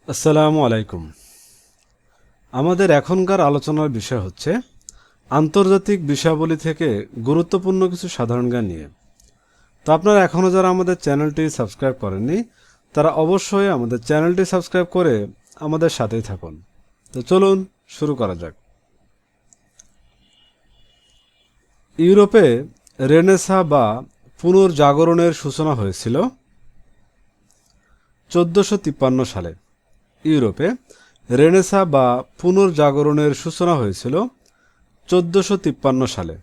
আসসালামু আলাইকুম। আমাদের এখনকার আলোচনার বিষয় হচ্ছে আন্তর্জাতিক বিষয়াবলী থেকে গুরুত্বপূর্ণ কিছু সাধারণ জ্ঞান নিয়ে। তো আপনারা এখনও যারা আমাদের চ্যানেলটি সাবস্ক্রাইব করেননি তারা অবশ্যই আমাদের চ্যানেলটি সাবস্ক্রাইব করে আমাদের সাথেই থাকুন। তো চলুন শুরু করা যাক। ইউরোপে রেনেসাঁ বা পুনর্জাগরণের সূচনা হয়েছিল 1453 সালে। ইউরোপে রেনেসাঁ বা পুনর্জাগরণের সূচনা হয়েছিল 1453 সালে।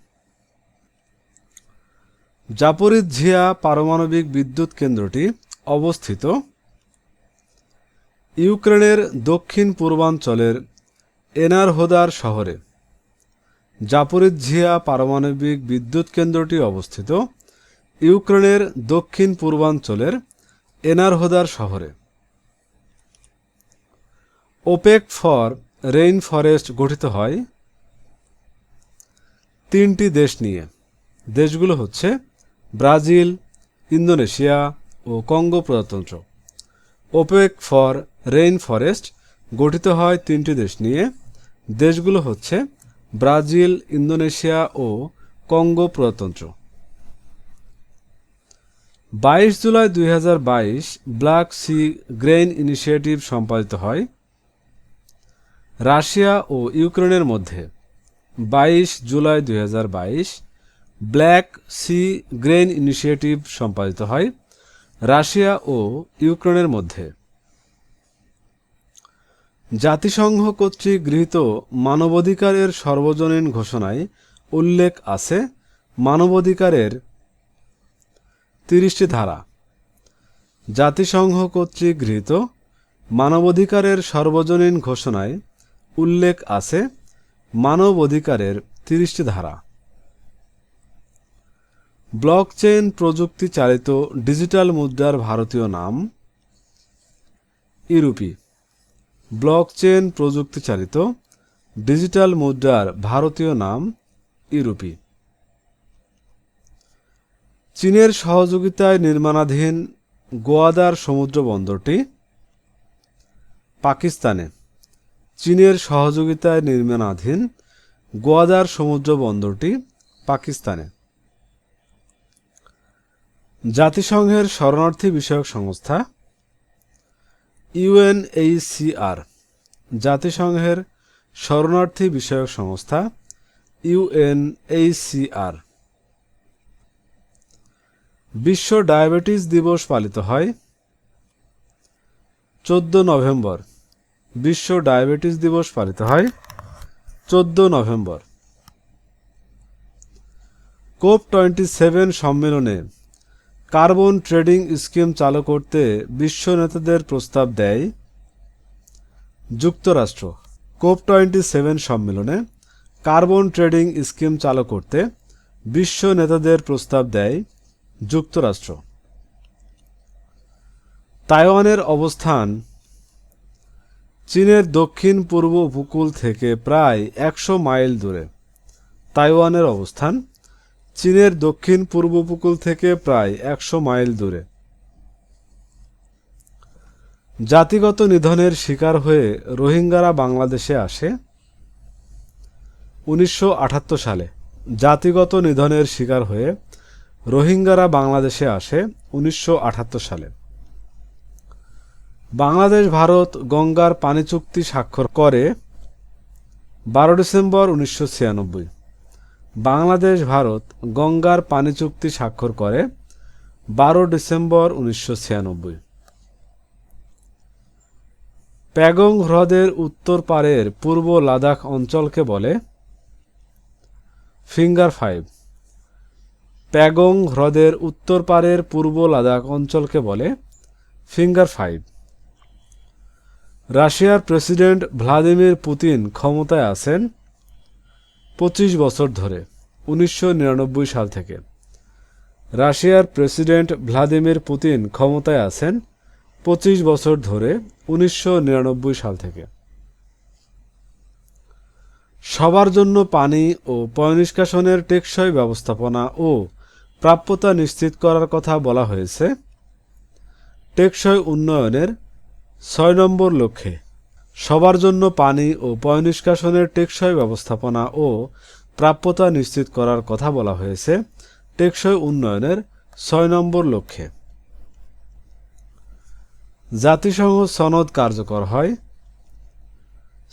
জাপোরিঝিয়া পারমাণবিক বিদ্যুৎ কেন্দ্রটি অবস্থিত ইউক্রেনের দক্ষিণ পূর্বাঞ্চলের এনারহোদার শহরে। জাপোরিঝিয়া পারমাণবিক বিদ্যুৎ কেন্দ্রটি অবস্থিত ইউক্রেনের দক্ষিণ পূর্বাঞ্চলের এনারহোদার শহরে। ওপেক ফর রেইন ফরেস্ট গঠিত হয় 3টি দেশ নিয়ে। দেশগুলো হচ্ছে ব্রাজিল, ইন্দোনেশিয়া ও কঙ্গো প্রজাতন্ত্র। ওপেক ফর রেইন ফরেস্ট গঠিত হয় 3টি দেশ নিয়ে। দেশগুলো হচ্ছে ব্রাজিল, ইন্দোনেশিয়া ও কঙ্গো প্রজাতন্ত্র। 22 July 2022 Black Sea Grain Initiative সম্পাদিত হয় রাশিয়া ও ইউক্রেনের মধ্যে। 22 July 2022 Black Sea Grain Initiative সম্পাদিত হয় রাশিয়া ও ইউক্রেনের মধ্যে। জাতিসংঘ কর্তৃক গৃহীত মানবাধিকারের সর্বজনীন ঘোষণায় উল্লেখ আছে মানবাধিকারের 30টি ধারা। জাতিসংঘ কর্তৃক গৃহীত মানবাধিকারের সর্বজনীন ঘোষণায় উল্লেখ আছে মানবাধিকারের 30টি ধারা। ব্লকচেন প্রযুক্তি চালিত ডিজিটাল মুদ্রার ভারতীয় নাম ইরুপি। ব্লকচেন প্রযুক্তি চালিত ডিজিটাল মুদ্রার ভারতীয় নাম ইরুপি। চীনের সহযোগিতায় নির্মাণাধীন গোয়াদার সমুদ্র বন্দরটি পাকিস্তানে। চীনের সহযোগিতায় নির্মাণাধীন গোয়াদার সমুদ্র বন্দরটি পাকিস্তানে। জাতিসংঘের শরণার্থী বিষয়ক সংস্থা ইউএনএইচসিআর। জাতিসংঘের শরণার্থী বিষয়ক সংস্থা ইউএনএইচসিআর। বিশ্ব ডায়াবেটিস দিবস পালিত হয় 14 নভেম্বর। বিশ্ব ডায়াবেটিস দিবস পালিত হয় 14 নভেম্বর। COP27 সম্মেলনে কার্বন ট্রেডিং স্কিম চালু করতে বিশ্ব নেতাদের প্রস্তাব দেয় যুক্তরাষ্ট্র। COP27 সম্মেলনে কার্বন ট্রেডিং স্কিম চালু করতে বিশ্ব নেতাদের প্রস্তাব দেয় যুক্তরাষ্ট্র। তাইওয়ানের অবস্থান চীনের দক্ষিণ পূর্ব উপকূল থেকে প্রায় 100 মাইল দূরে। তাইওয়ানের অবস্থান চীনের দক্ষিণ পূর্ব উপকূল থেকে প্রায় 100 মাইল দূরে। জাতিগত নিধনের শিকার হয়ে রোহিঙ্গারা বাংলাদেশে আসে 1978 সালে। জাতিগত নিধনের শিকার হয়ে রোহিঙ্গারা বাংলাদেশে আসে 1978 সালে। বাংলাদেশ ভারত গঙ্গার পানি চুক্তি স্বাক্ষর করে 12 ডিসেম্বর 1996। বাংলাদেশ ভারত গঙ্গার পানি চুক্তি স্বাক্ষর করে 12 ডিসেম্বর 1996। প্যাগং হ্রদের উত্তর পারের পূর্ব লাদাখ অঞ্চলকে বলে ফিঙ্গার 5। প্যাগং হ্রদের উত্তর পারের পূর্ব লাদাখ অঞ্চলকে বলে ফিঙ্গার 5। রাশিয়ার প্রেসিডেন্ট ভ্লাদিমির পুতিন ক্ষমতায় আছেন 25 বছর ধরে, 1999 সাল থেকে। রাশিয়ার প্রেসিডেন্ট ভ্লাদিমির পুতিন ক্ষমতায় আছেন 25 বছর ধরে, 1999 সাল থেকে। সবার জন্য পানি ও পয়ঃনিষ্কাশনের টেকসই ব্যবস্থাপনা ও প্রাপ্যতা নিশ্চিত করার কথা বলা হয়েছে টেকসই উন্নয়নের 6 নম্বর লক্ষ্যে সবার জন্য পানি ও পয়ঃনিষ্কাশনের টেকসই ব্যবস্থাপনা ও প্রাপ্যতা নিশ্চিত করার কথা বলা হয়েছে টেকসই উন্নয়নের 6 নম্বর লক্ষ্যে। জাতিসংঘ সনদ কার্যকর হয়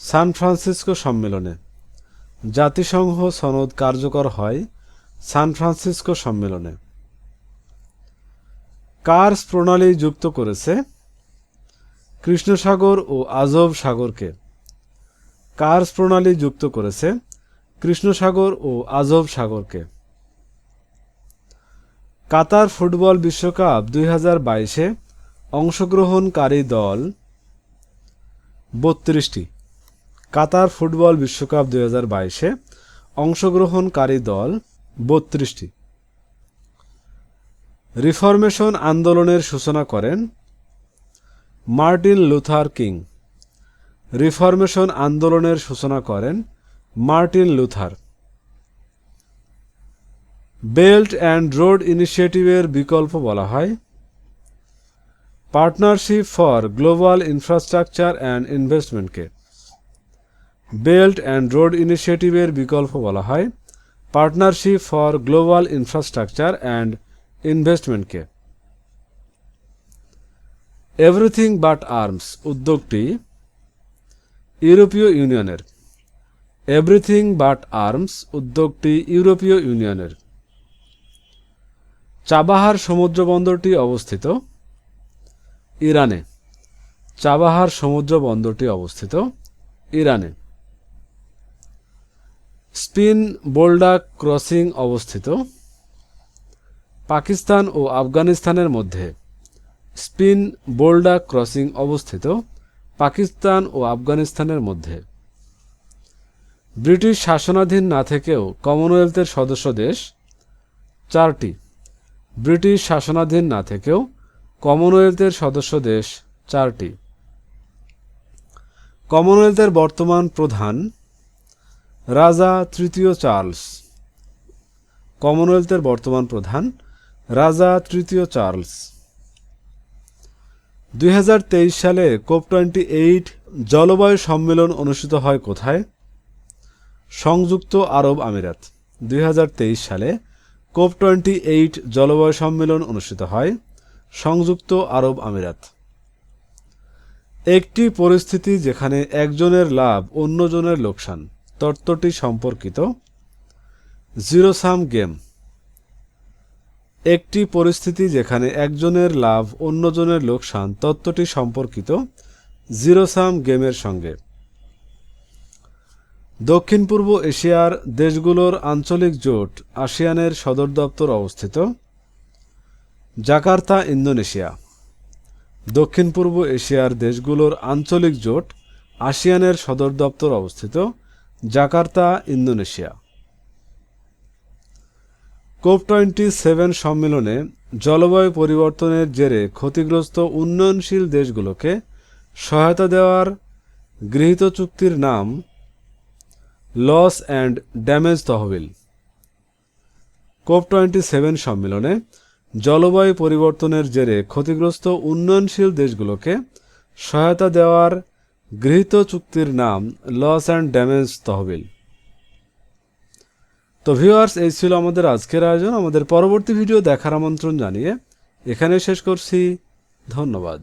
সান ফ্রান্সিসকো সম্মেলনে। জাতিসংঘ সনদ কার্যকর হয় সান ফ্রান্সিসকো সম্মেলনে। কার্স প্রণালী যুক্ত করেছে কৃষ্ণ সাগর ও আজব সাগরকে। কার্স প্রণালী যুক্ত করেছে কৃষ্ণ সাগর ও আজব সাগরকে। কাতার ফুটবল বিশ্বকাপ 2022-এ অংশগ্রহণকারী দল 32টি। কাতার ফুটবল বিশ্বকাপ 2022-এ অংশগ্রহণকারী দল 32টি। রিফরমেশন আন্দোলনের সূচনা করেন মার্টিন লুথার কিং। রিফরমেশন আন্দোলনের সূচনা করেন Martin Luther. Belt and road ইনিশিয়েটিভের বিকল্প বলা হয় partnership for global infrastructure and ইনভেস্টমেন্টকে। বেল্ট অ্যান্ড রোড ইনিশিয়েটিভের বিকল্প বলা হয় partnership for global infrastructure and ইনভেস্টমেন্টকে। এভরিথিং বাট আর্মস উদ্যোগটি ইউরোপীয় ইউনিয়নের। এভরিথিং বাট আর্মস উদ্যোগটি ইউরোপীয় ইউনিয়নের। চাবাহার সমুদ্র বন্দরটি অবস্থিত ইরানে। চাবাহার সমুদ্র বন্দরটি অবস্থিত ইরানে। স্পিন বোলডাক ক্রসিং অবস্থিত পাকিস্তান ও আফগানিস্তানের মধ্যে। স্পিন বোলডাক ক্রসিং অবস্থিত পাকিস্তান ও আফগানিস্তানের মধ্যে। ব্রিটিশ শাসনাধীন না থেকেও কমনওয়েলথের সদস্য দেশ 4টি। ব্রিটিশ শাসনাধীন না থেকেও কমনওয়েলথের সদস্য দেশ 4টি। কমনওয়েলথের বর্তমান প্রধান রাজা তৃতীয় চার্লস। কমনওয়েলথের বর্তমান প্রধান রাজা তৃতীয় চার্লস। 2023 সালে COP28 জলবায়ু সম্মেলন অনুষ্ঠিত হয় কোথায়? সংযুক্ত আরব আমিরাত। 2023 সালে COP28 জলবায়ু সম্মেলন অনুষ্ঠিত হয় সংযুক্ত আরব আমিরাত। একটি পরিস্থিতি যেখানে একজনের লাভ অন্যজনের লোকসান তত্ত্বটি সম্পর্কিত জিরো সাম গেম। একটি পরিস্থিতি যেখানে একজনের লাভ অন্যজনের লোকসান তত্ত্বটি সম্পর্কিত জিরো সাম গেমের সঙ্গে। দক্ষিণ পূর্ব এশিয়ার দেশগুলোর আঞ্চলিক জোট আসিয়ানের সদর দপ্তর অবস্থিত জাকার্তা, ইন্দোনেশিয়া। দক্ষিণ পূর্ব এশিয়ার দেশগুলোর আঞ্চলিক জোট আসিয়ানের সদর দপ্তর অবস্থিত জাকার্তা, ইন্দোনেশিয়া। COP27 সম্মেলনে জলবায়ু পরিবর্তনের জেরে ক্ষতিগ্রস্ত উন্নয়নশীল দেশগুলোকে সহায়তা দেওয়ার গৃহীত চুক্তির নাম লস অ্যান্ড ড্যামেজ তহবিল। COP27 সম্মেলনে জলবায়ু পরিবর্তনের জেরে ক্ষতিগ্রস্ত উন্নয়নশীল দেশগুলোকে সহায়তা দেওয়ার গৃহীত চুক্তির নাম লস অ্যান্ড ড্যামেজ তহবিল। তো ভিউয়ার্স, এই ছিল আমাদের আজকের আয়োজন। আমাদের পরবর্তী ভিডিও দেখার আমন্ত্রণ জানিয়ে এখানে শেষ করছি। ধন্যবাদ।